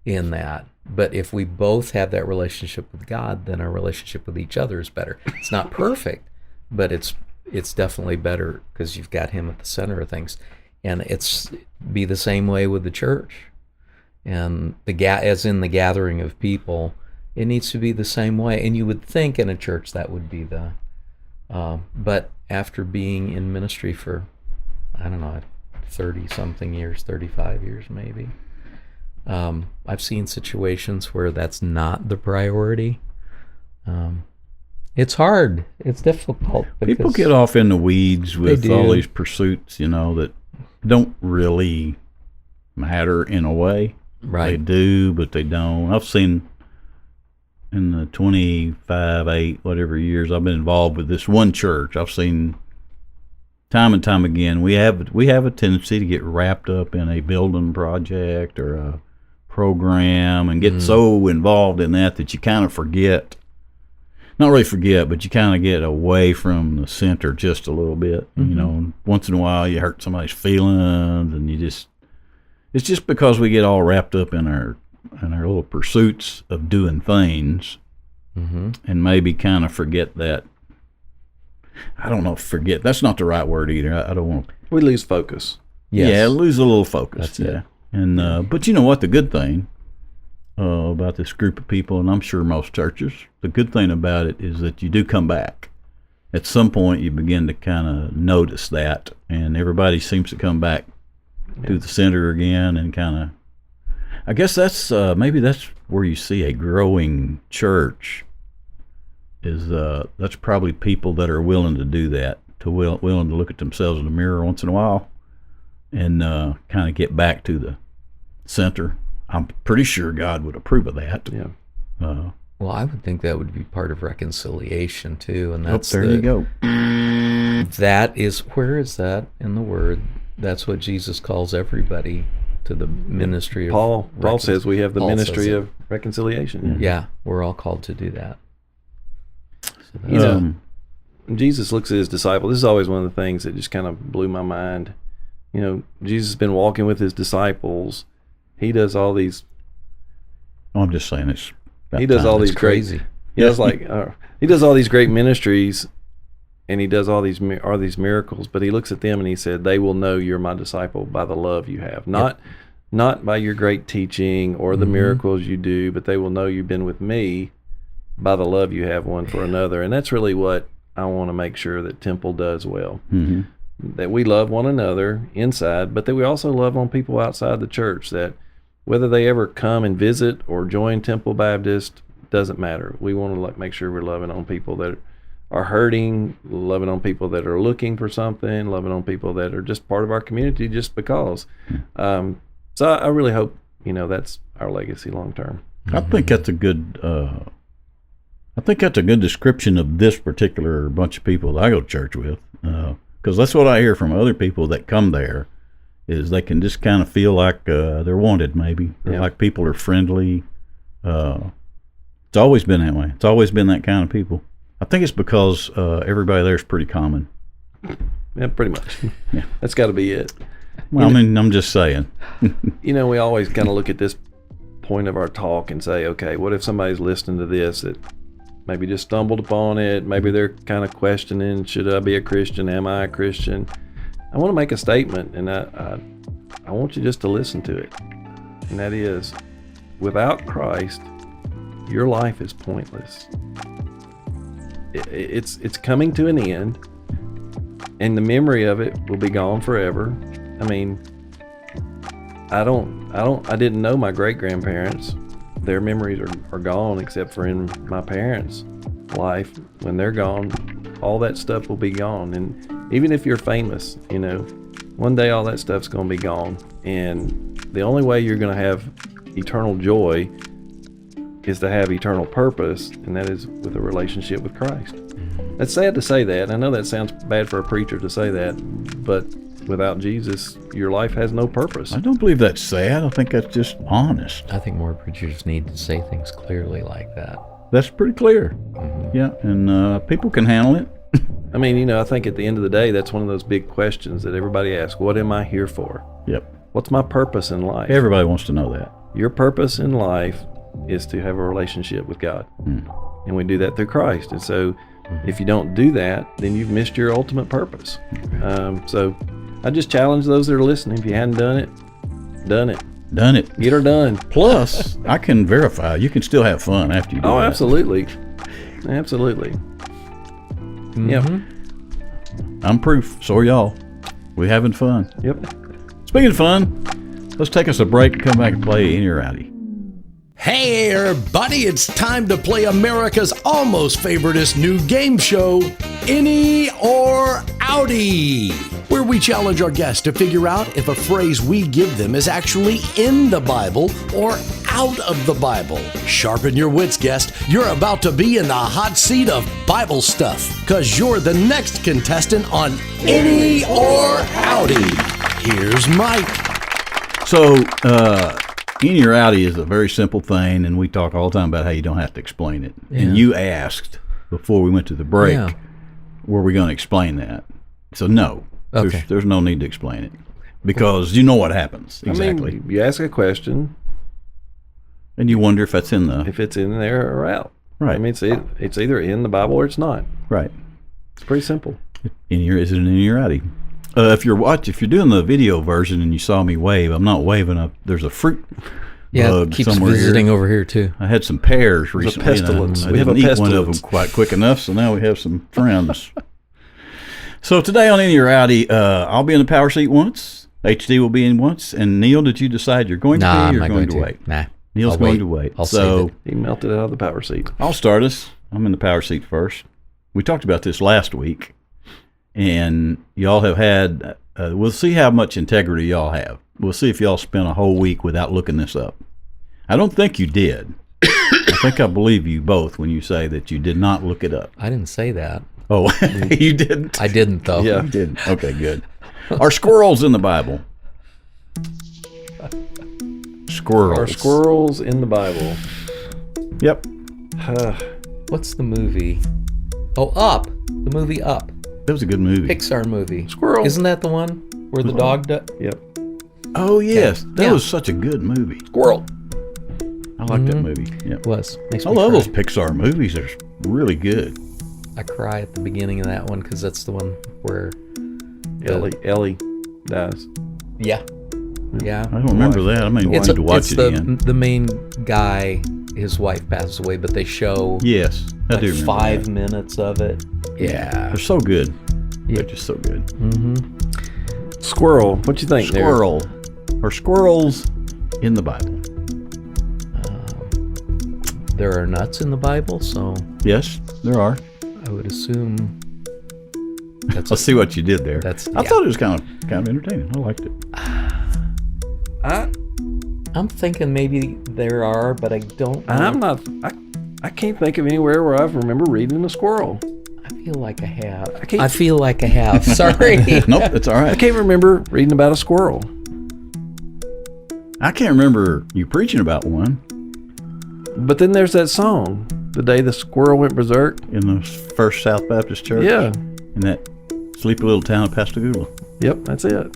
in that. But if we both have that relationship with God, then our relationship with each other is better. It's not perfect, but it's definitely better because you've got Him at the center of things. And it's be the same way with the church. And as in the gathering of people, it needs to be the same way. And you would think in a church that would be but after being in ministry for, I don't know, 30-something years, 35 years maybe. I've seen situations where that's not the priority. It's hard. It's difficult. People get off in the weeds with all do. these pursuits, that don't really matter in a way. Right. They do, but they don't. I've seen in the 25, 8, whatever years I've been involved with this one church, I've seen time and time again, we have a tendency to get wrapped up in a building project or a program and get so involved in that you kind of forget. Not really forget, but you kind of get away from the center just a little bit. Once in a while you hurt somebody's feelings, and it's just because we get all wrapped up in our little pursuits of doing things, and maybe kind of forget that. I don't know, forget. That's not the right word either. I don't want. We lose focus. Yes. Yeah, lose a little focus. That's it. And but you know what? The good thing about this group of people, and I'm sure most churches, the good thing about it is that you do come back. At some point, you begin to kind of notice that, and everybody seems to come back to the center again, and kind of. I guess that's maybe that's where you see a growing church. Is that's probably people that are willing to do that, willing to look at themselves in the mirror once in a while, and kind of get back to the center. I'm pretty sure God would approve of that. Yeah. Well, I would think that would be part of reconciliation too, and that's there you go. That is, where is that in the Word? That's what Jesus calls everybody to the ministry of Paul says we have the Paul ministry says of reconciliation. Yeah, we're all called to do that. So Jesus looks at his disciples. This is always one of the things that just kind of blew my mind. Jesus has been walking with his disciples. He does all these. I'm just saying it's. He does all these crazy. He does he does all these great ministries, and he does all these miracles. But he looks at them and he said, "They will know you're my disciple by the love you have, not by your great teaching or the miracles you do, but they will know you've been with me by the love you have one for another." And that's really what I want to make sure that Temple does well. That we love one another inside, but that we also love on people outside the church, that whether they ever come and visit or join Temple Baptist, doesn't matter. We want to make sure we're loving on people that are hurting, loving on people that are looking for something, loving on people that are just part of our community just because. So I really hope, that's our legacy long term. I think that's a good description of this particular bunch of people that I go to church with, because that's what I hear from other people that come there, is they can just kind of feel like they're wanted, maybe. They're like people are friendly. It's always been that way. It's always been that kind of people. I think it's because everybody there is pretty common. Yeah, pretty much. Yeah. That's got to be it. Well, I'm just saying. We always kind of look at this point of our talk and say, okay, what if somebody's listening to this that maybe just stumbled upon it? Maybe they're kind of questioning, should I be a Christian? Am I a Christian? I want to make a statement, and I want you just to listen to it. And that is, without Christ, your life is pointless. It's coming to an end, and the memory of it will be gone forever. I mean, I didn't know my great-grandparents. Their memories are gone, except for in my parents' life. When they're gone, all that stuff will be gone. And even if you're famous, one day all that stuff's going to be gone. And the only way you're going to have eternal joy is to have eternal purpose, and that is with a relationship with Christ. That's sad to say that. I know that sounds bad for a preacher to say that, but without Jesus, your life has no purpose. I don't believe that's sad. I think that's just honest. I think more preachers need to say things clearly like that. That's pretty clear. Yeah, and people can handle it. I mean, I think at the end of the day, that's one of those big questions that everybody asks. What am I here for? Yep. What's my purpose in life? Everybody wants to know that. Your purpose in life is to have a relationship with God. And we do that through Christ. And so if you don't do that, then you've missed your ultimate purpose. So I just challenge those that are listening. If you hadn't done it, done it. Done it. Get her done. Plus, I can verify you can still have fun after you do Oh, that. absolutely. Absolutely. Yep. I'm proof. So are y'all. We having fun. Yep. Speaking of fun, let's take us a break and come back and play Inny or Outty. Hey everybody, it's time to play America's almost favoriteest new game show, Inny or Outty, where we challenge our guests to figure out if a phrase we give them is actually in the Bible or out of the Bible. Sharpen your wits, guest. You're about to be in the hot seat of Bible stuff, because you're the next contestant on Inny or Outty. Here's Mike. So, Inny or Outty is a very simple thing, and we talk all the time about how you don't have to explain it. Yeah. And you asked before we went to the break, Yeah. were we going to explain that? So no, Okay. there's no need to explain it because you know what happens exactly, I mean, you ask a question, and you wonder if that's in the if it's in there or out. right. I mean, it's either in the Bible or it's not. Right. It's pretty simple. Is it an Inny or Outty? If you're doing the video version and you saw me wave, I'm not waving up. There's a fruit Yeah, bug it keeps somewhere visiting here. over here too. I had some pears There's a recently. and pestilence. I We have didn't a eat one of them pestilence. quite quick enough, so now we have some friends. So today on Inny or Outty, I'll be in the power seat once. HD will be in once. And Neil, did you decide you're going Nah, to I'm be or not going to wait? Nah. Neil's I'll going wait. to wait. I'll So save it. He melted out of the power seat. I'll start us. I'm in the power seat first. We talked about this last week, and y'all have had. We'll see how much integrity y'all have. We'll see if y'all spent a whole week without looking this up. I don't think you did. I think I believe you both when you say that you did not look it up. I didn't say that. Oh, you didn't? I didn't though. Yeah. You didn't. Okay, good. Are squirrels in the Bible? Squirrels. Are squirrels in the Bible? Yep. What's the movie? Oh, Up. The movie Up. That was a good movie. Pixar movie. Squirrel. Isn't that the one where the dog Yep. Oh, yes. That Yeah. was such a good movie. Squirrel. I like that movie. Yep. Was. Makes I me love cry. those Pixar movies. They're really good. I cry at the beginning of that one because that's the one where Ellie dies. yeah. Yeah. I don't remember that. I mean, wanted to watch it again. the main guy, his wife passes away, but they show Yes, I like do remember 5 that. minutes of it. Yeah. They're so good. Yeah. They're just so good. Squirrel. What you think there? Squirrel. Are squirrels in the Bible? There are nuts in the Bible, so Yes, there are. I would assume that's Let's see what you did there. That's- I yeah. thought it was kind of entertaining. I liked it. I'm thinking maybe there are, but I don't know. I'm not. I can't think of anywhere where I remember reading a squirrel. I feel like I have. can't- I feel like I have. Sorry. Nope, it's all I right. can't remember reading about a squirrel. I can't remember you preaching about one But then there's that song, "The Day the Squirrel Went Berserk." in the First South Baptist Church. Yeah. In that sleepy little town of Pascagoula. Yep, that's it.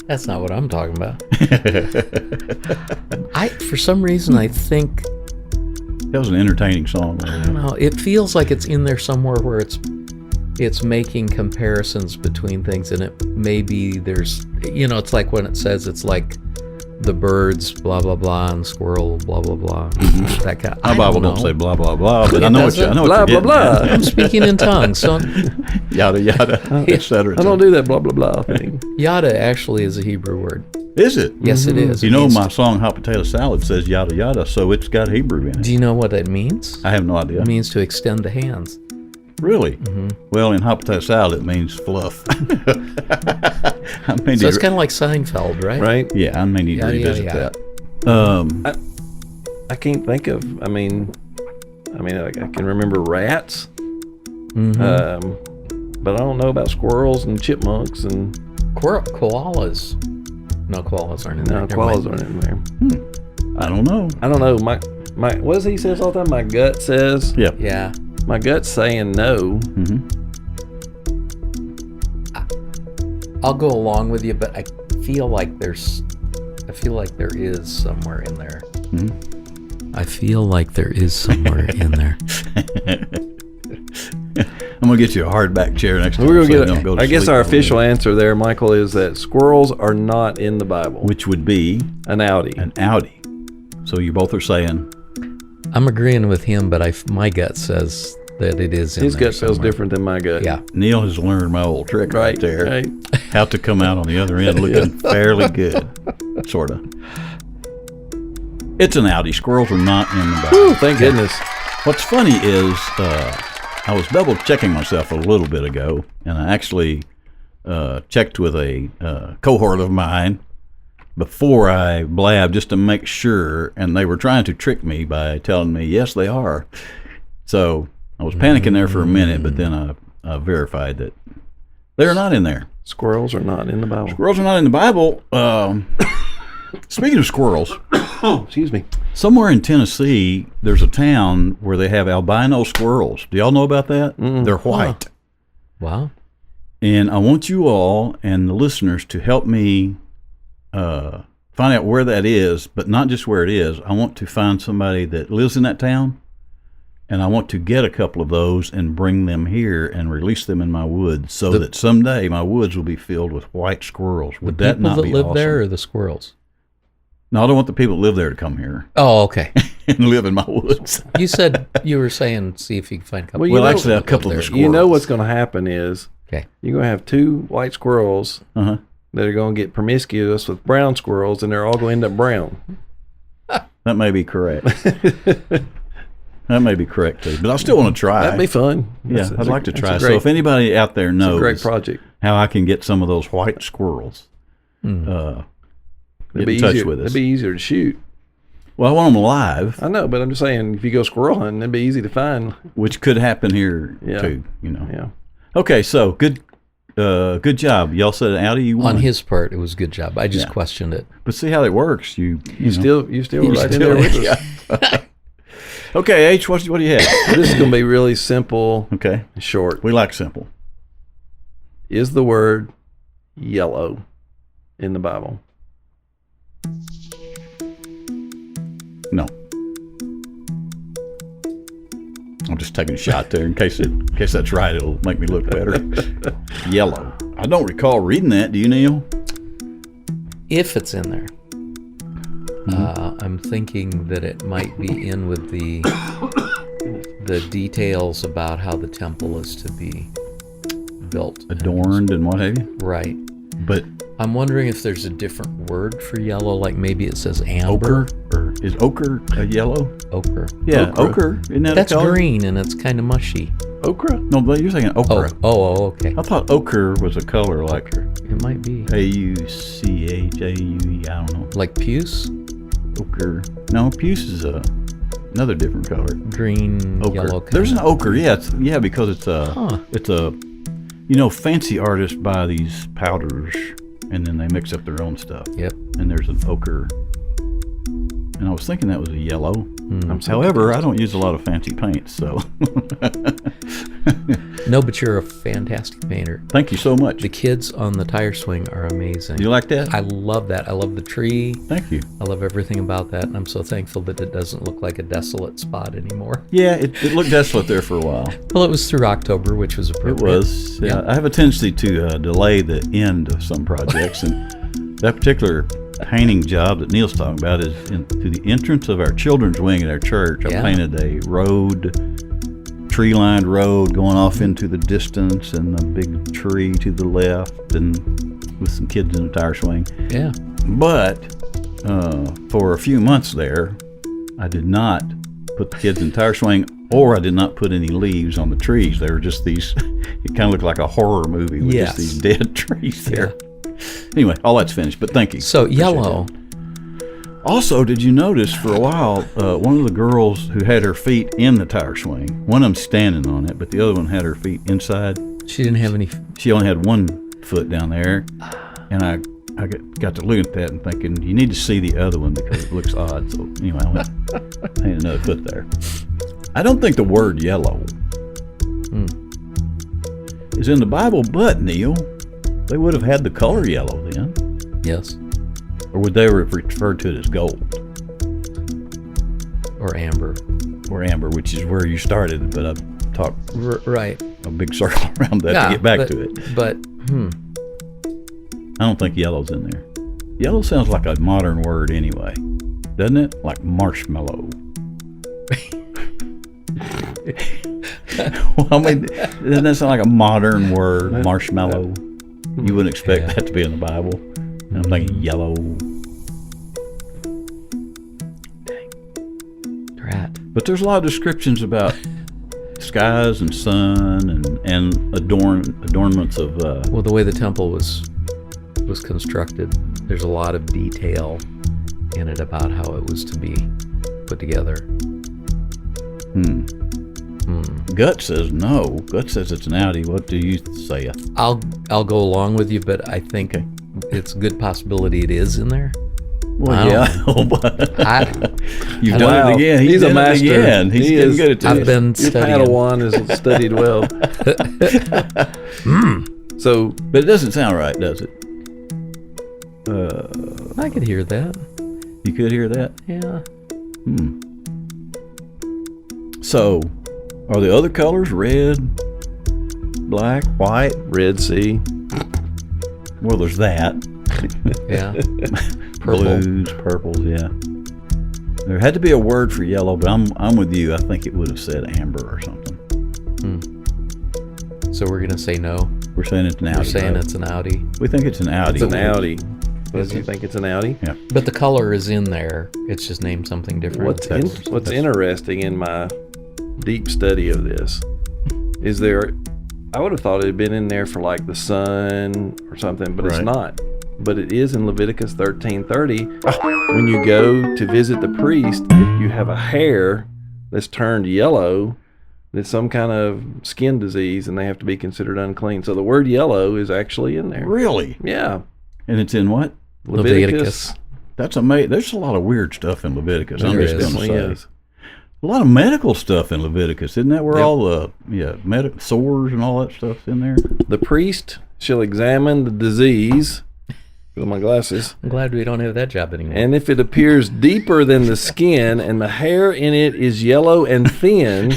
That's not what I'm talking about. For some reason, I think, That was an entertaining song. I don't know, it feels like it's in there somewhere where it's making comparisons between things, and it maybe there's, it's like when it says it's like the birds, blah, blah, blah, and squirrel, blah, blah, blah. That kind of, My Bible don't say blah, blah, blah, but It I know what doesn't? I know Blah, what you're blah, getting blah. at. I'm speaking in tongues, so Yada, yada, et cetera. I don't do that blah blah blah thing. yada actually is a Hebrew word. Is it? Yes, it is. You It know, means my song Hot Potato Salad says yada, yada, so it's got Hebrew in it. Do you know what that means? I have no idea. It means to extend the hands. Really? Well, in Hot Potato Salad, it means fluff. I mean, So it's kind of like Seinfeld, right? Right? yeah, I may need to Yada, yada, revisit yada. that. I can't think of. I mean, I can remember rats. But I don't know about squirrels and chipmunks and Koalas. No, koalas aren't in there. no Never koalas mind. aren't in there. I don't know. I don't know. My what does he says all the time? My gut says. Yeah. Yeah. My gut's saying no. I'll go along with you, but I feel like there is somewhere in there. I feel like there is somewhere in there. I'm going to get you a hardback chair next time. We're so gonna you get. don't go to I guess sleep our all day. official answer there, Michael, is that squirrels are not in the Bible. Which would be An Outty. an Audi. So you both are saying, I'm agreeing with him, but my gut says that it is in His there gut feels somewhere. different than my gut. Yeah. Neil has learned my old trick right there. Right. How to come out on the other end looking fairly good, sort of. It's an Outty. Squirrels are not in the Whew, bag. thank goodness. What's funny is I was double checking myself a little bit ago, and I actually checked with a cohort of mine before I blabbed just to make sure, and they were trying to trick me by telling me, yes, they are. So I was panicking there for a minute, but then I verified that they're not in there. Squirrels are not in the Bible. Squirrels are not in the Bible. Speaking of squirrels, Excuse me. somewhere in Tennessee, there's a town where they have albino squirrels. Do y'all know about that? They're white. Wow. And I want you all and the listeners to help me find out where that is, but not just where it is. I want to find somebody that lives in that town, and I want to get a couple of those and bring them here and release them in my woods so that someday my woods will be filled with white squirrels. Would that People not that be live awesome? there or the squirrels? No, I don't want the people that live there to come here Oh, okay. and live in my woods. You said you were saying see if you can find a couple. Well, you Well, know- actually, a couple of the there. squirrels. You know what's going to happen is Okay. you're going to have two white squirrels Uh-huh. that are going to get promiscuous with brown squirrels, and they're all going to end up brown. That may be correct. That may be correct, too. But I still want to try. That'd be fun. Yeah, That's- I'd like to that's try. a So great- if anybody out there it's a great knows project. how I can get some of those white squirrels, It'd get be in touch easier, with us. It'd be easier to shoot. Well, I want them alive, I know, but I'm just saying, if you go squirrel hunting, it'd be easy to find. which could happen here Yeah. too. You know. Yeah. Okay, so good job. Y'all said Outty, you won. On his part, it was a good job. I just Yeah. questioned it. But see how it works. You You know. still were right in there with us. Okay, H, what do you have? This is going to be really simple Okay, and short. we like simple. Is the word yellow in the Bible? No. I'm just taking a shot there in case that's right. It'll make me look better. Yellow. I don't recall reading that. Do you, Neil? If it's in there, I'm thinking that it might be in with the details about how the temple is to be built. Adorned and what have you. Right. But I'm wondering if there's a different word for yellow, like maybe it says amber. ochre, or is ochre a yellow? Ochre. Yeah, Ochre. ochre. Isn't that That's a color? green and it's kind of mushy. Okra? No, but you're saying ochre. Okay. I thought ochre was a color like It might be. Auchaue. I don't know. Like puce? Ochre. No, puce is another different color. Green, Ochre. yellow. There's an kinda. ochre. Yeah, because it's a Huh. fancy artists buy these powders and then they mix up their own stuff. Yep. And there's an ochre. And I was thinking that was a yellow. I'm so However, I don't use a lot of fancy paints, so No, but you're a fantastic painter. thank you so much. The kids on the tire swing are amazing. You like that? I love that. I love the tree. Thank you. I love everything about that, and I'm so thankful that it doesn't look like a desolate spot anymore. Yeah, it looked desolate there for a while. Well, it was through October, which was It appropriate. was. Yeah, Yeah. I have a tendency to delay the end of some projects, and that particular painting job that Neil's talking about is to the entrance of our children's wing at our church. I Yeah. painted a road, tree-lined road going off into the distance, and a big tree to the left, and with some kids in a tire swing. Yeah. But for a few months there, I did not put the kids in tire swing, or I did not put any leaves on the trees. They were just these. It kind of looked like a horror movie with Yes. just these dead trees there. Anyway, all that's finished. But thank you. So Appreciate yellow. that. Also, did you notice for a while one of the girls who had her feet in the tire swing, one of them standing on it, but the other one had her feet inside. She didn't have any. She only had one foot down there, and I got to look at that and thinking, you need to see the other one because it looks odd. So anyway, I went painted another foot there. I don't think the word yellow is in the Bible, but Neil, they would have had the color yellow then, Yes. or would they have referred to it as gold Or amber. or amber, which is where you started, but I've talked Right. a big circle around that to get back but, to it. But I don't think yellow's in there. Yellow sounds like a modern word anyway, doesn't it? Like marshmallow. Well, I mean, doesn't that sound like a modern word, marshmallow? You wouldn't expect that to be in the Bible. And I'm thinking yellow. Rat. But there's a lot of descriptions about skies and sun and adornments of. Well, the way the temple was constructed, there's a lot of detail in it about how it was to be put together. Gut says no. Gut says it's an Outty. What do you say? I'll go along with you, but I think it's a good possibility it is in there. Well, yeah. You've done it again. He's a master. Again. He's getting good at this. I've been Your studying. Padawan has studied well. So, But it doesn't sound right, does it? I could hear that. You could hear that. Yeah. So, are the other colors red, black, white? Red Sea. Well, there's that. Yeah. Purple. Blues, purples, yeah. There had to be a word for yellow, but I'm with you. I think it would have said amber or something. So we're gonna say no. We're saying it's an Outty. We're saying right? it's an Outty. We think it's an Outty. It's an Outty. Is You it? think it's an Outty? Yeah. But the color is in there. It's just named something different. What's interesting in my deep study of this is I would have thought it had been in there for like the sun or something, but it's Right. not. But it is in Leviticus 13:30. When you go to visit the priest, if you have a hair that's turned yellow, it's some kind of skin disease and they have to be considered unclean. So the word yellow is actually in there. Really? Yeah. And it's in what? Leviticus. That's amazing. There's a lot of weird stuff in Leviticus. I'm There just is. going to Definitely say. is. A lot of medical stuff in Leviticus. Isn't that where Yep. all the sores and all that stuff's in there? The priest shall examine the disease. With my glasses. I'm glad we don't have that job anymore. And if it appears deeper than the skin, and the hair in it is yellow and thin,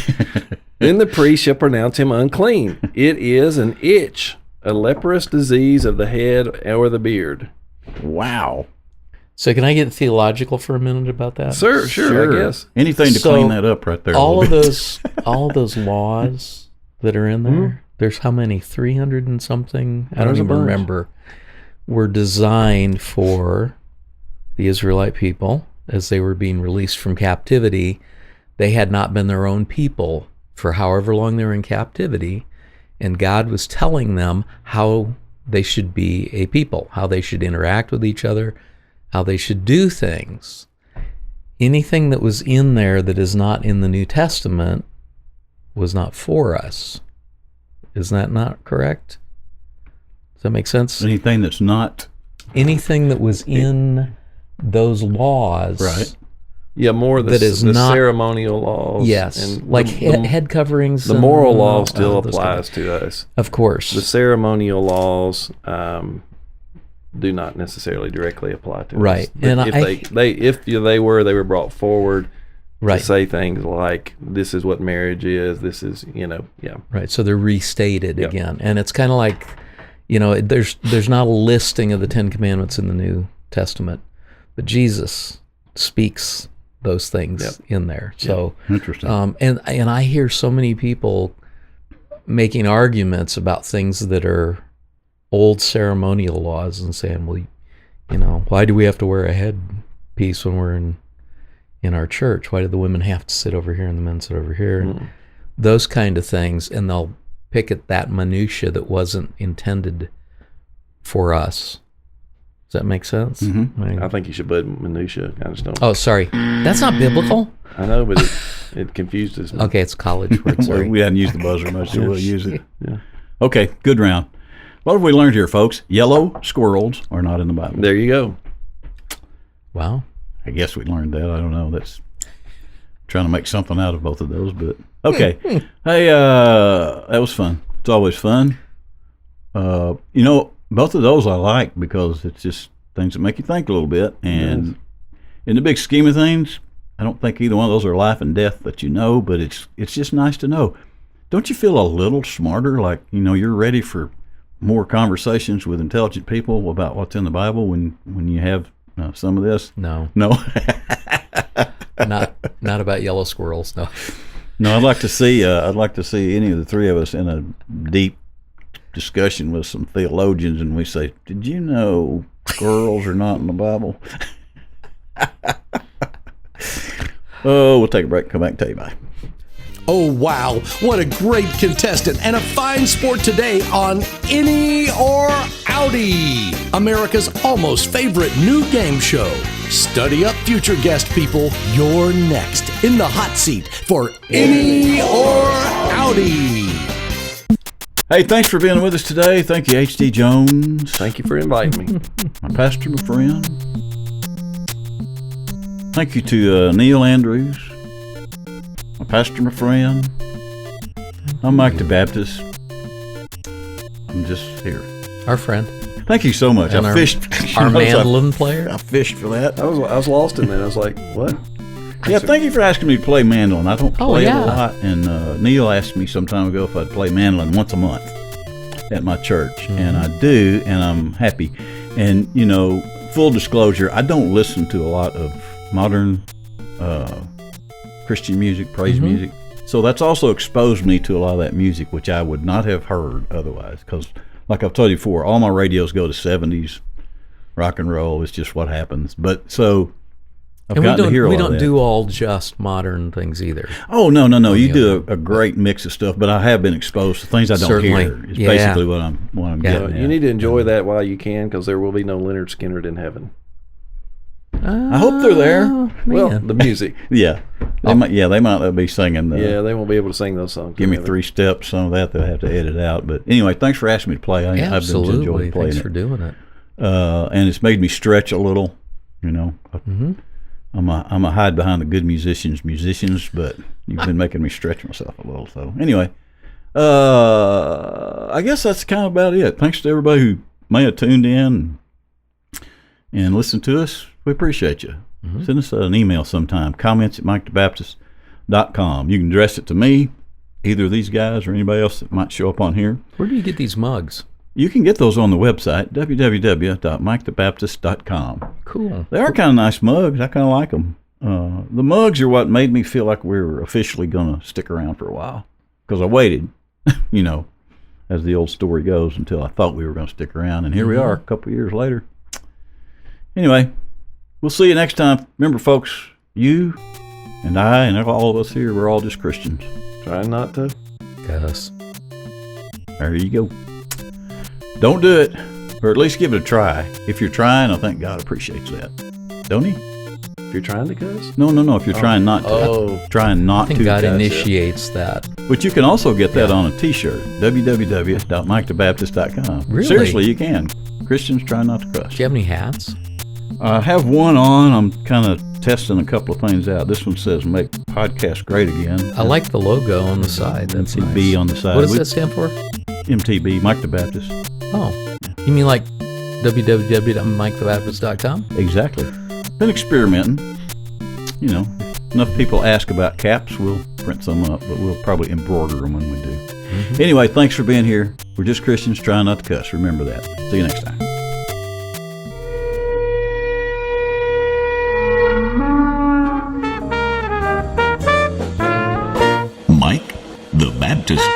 then the priest shall pronounce him unclean. It is an itch, a leprous disease of the head or the beard. Wow. So can I get theological for a minute about that? Sure, I guess. Anything to So, clean that up right there. a all of little bit. those laws that are in there, there's how many? 300 and something? I don't There's a even bunch. remember. Were designed for the Israelite people as they were being released from captivity. They had not been their own people for however long they were in captivity, and God was telling them how they should be a people, how they should interact with each other, how they should do things. Anything that was in there that is not in the New Testament was not for us. Is that not correct? Does that make sense? Anything that's not Anything that was in those laws, right. Yeah, more That is the not- ceremonial laws. yes, and like the head coverings. The and moral all- law still all those kind applies to us. of course. The ceremonial laws do not necessarily directly apply to Right. us. But And if they were brought forward Right. to say things like, "This is what marriage is. This is yeah." Right. So they're restated Yep. again, and it's kind of like, there's not a listing of the Ten Commandments in the New Testament, but Jesus speaks those things in there. So Interesting. and I hear so many people making arguments about things that are old ceremonial laws and saying, well, why do we have to wear a headpiece when we're in our church? Why do the women have to sit over here and the men sit over here? And those kind of things, and they'll pick at that minutia that wasn't intended for us. Does that make sense? I think you should put minutia. I just don't. Oh, sorry. That's not biblical. I know, but it confuses me. Okay, it's college word. Well, Sorry. we hadn't used the buzzer much, so we'll use it. Yeah. Okay, good round. What have we learned here, folks? Yellow squirrels are not in the Bible. There you go. Wow. I guess we learned that. I don't know. That's trying to make something out of both of those, but okay. Hey, that was fun. It's always fun. Both of those I like because it's just things that make you think a little bit. And in the big scheme of things, I don't think either one of those are life and death that but it's just nice to know. Don't you feel a little smarter? Like, you're ready for more conversations with intelligent people about what's in the Bible when you have some of this? No. No. Not about yellow squirrels. No. No, I'd like to see any of the three of us in a deep discussion with some theologians, and we say, "Did you know squirrels are not in the Bible?" Oh, we'll take a break and come back and tell you bye. Oh, wow. What a great contestant and a fine sport today on Inny or Outty, America's almost favorite new game show. Study up, future guest people. You're next in the hot seat for Inny or Outty. Hey, thanks for being with us today. Thank you, H.D. Jones. Thank you for inviting me. My pastor, my friend. Thank you to Neil Andrews, my pastor, my friend. I'm Mike the Baptist. I'm just here. Our friend. Thank you so much. And I fished. Our mandolin player. I fished for that. I was lost in that. I was like, what? Yeah, thank you for asking me to play mandolin. I don't play yeah. it a lot, and Neil asked me some time ago if I'd play mandolin once a month at my church, and I do, and I'm happy. And, you know, full disclosure, I don't listen to a lot of modern Christian music, praise music. So that's also exposed me to a lot of that music, which I would not have heard otherwise. Because, like I've told you before, all my radios go to 70s rock and roll. It's just what happens. But so I've gotten to hear all we that. don't do all just modern things either. Oh, no. You do a great mix of stuff, but I have been exposed to things I don't Certainly. hear. It's Yeah. basically what I'm getting at. You need to enjoy that while you can, because there will be no Leonard Skinner in heaven. I hope they're there. Well, the music. Yeah. They might not be singing the Yeah, they won't be able to sing those songs. Give Me together. 3 Steps, some of that they'll have to edit out. But anyway, thanks for asking me to play. I've been Absolutely. enjoying playing Thanks it. for doing it. And it's made me stretch a little, you know. I'm a hide behind the good musicians, but you've been making me stretch myself a little. So anyway, I guess that's kind of about it. Thanks to everybody who may have tuned in and listened to us. We appreciate you. Send us an email sometime. Comments at MikeTheBaptist.com. You can address it to me, either of these guys or anybody else that might show up on here. Where do you get these mugs? You can get those on the website, www.MikeTheBaptist.com. Cool. They are kind of nice mugs. I kind of like them. The mugs are what made me feel like we were officially going to stick around for a while. Because I waited, you know, as the old story goes, until I thought we were going to stick around. And here we are a couple of years later. Anyway, we'll see you next time. Remember, folks, you and I and all of us here, we're all just Christians. Try not to. Gus. There you go. Don't do it, or at least give it a try. If you're trying, I think God appreciates that. Don't he? If you're trying to cuss? No. If you're trying not to. Trying not I think to. God cuss. initiates that. But you can also get that on a t-shirt. www.MikeTheBaptist.com. Really? Seriously, you can. Christians try not to cuss. Do you have any hats? I have one on. I'm kind of testing a couple of things out. This one says "Make Podcast Great Again." I like the logo on the side. That's MTB nice. on the side. What does that stand for? MTB, Mike the Baptist. Oh, you mean like www.MikeTheBaptist.com? Exactly. Been experimenting. You know, if enough people ask about caps, we'll print some up, but we'll probably embroider them when we do. Anyway, thanks for being here. We're just Christians trying not to cuss. Remember that. See you next time. Mike the Baptist.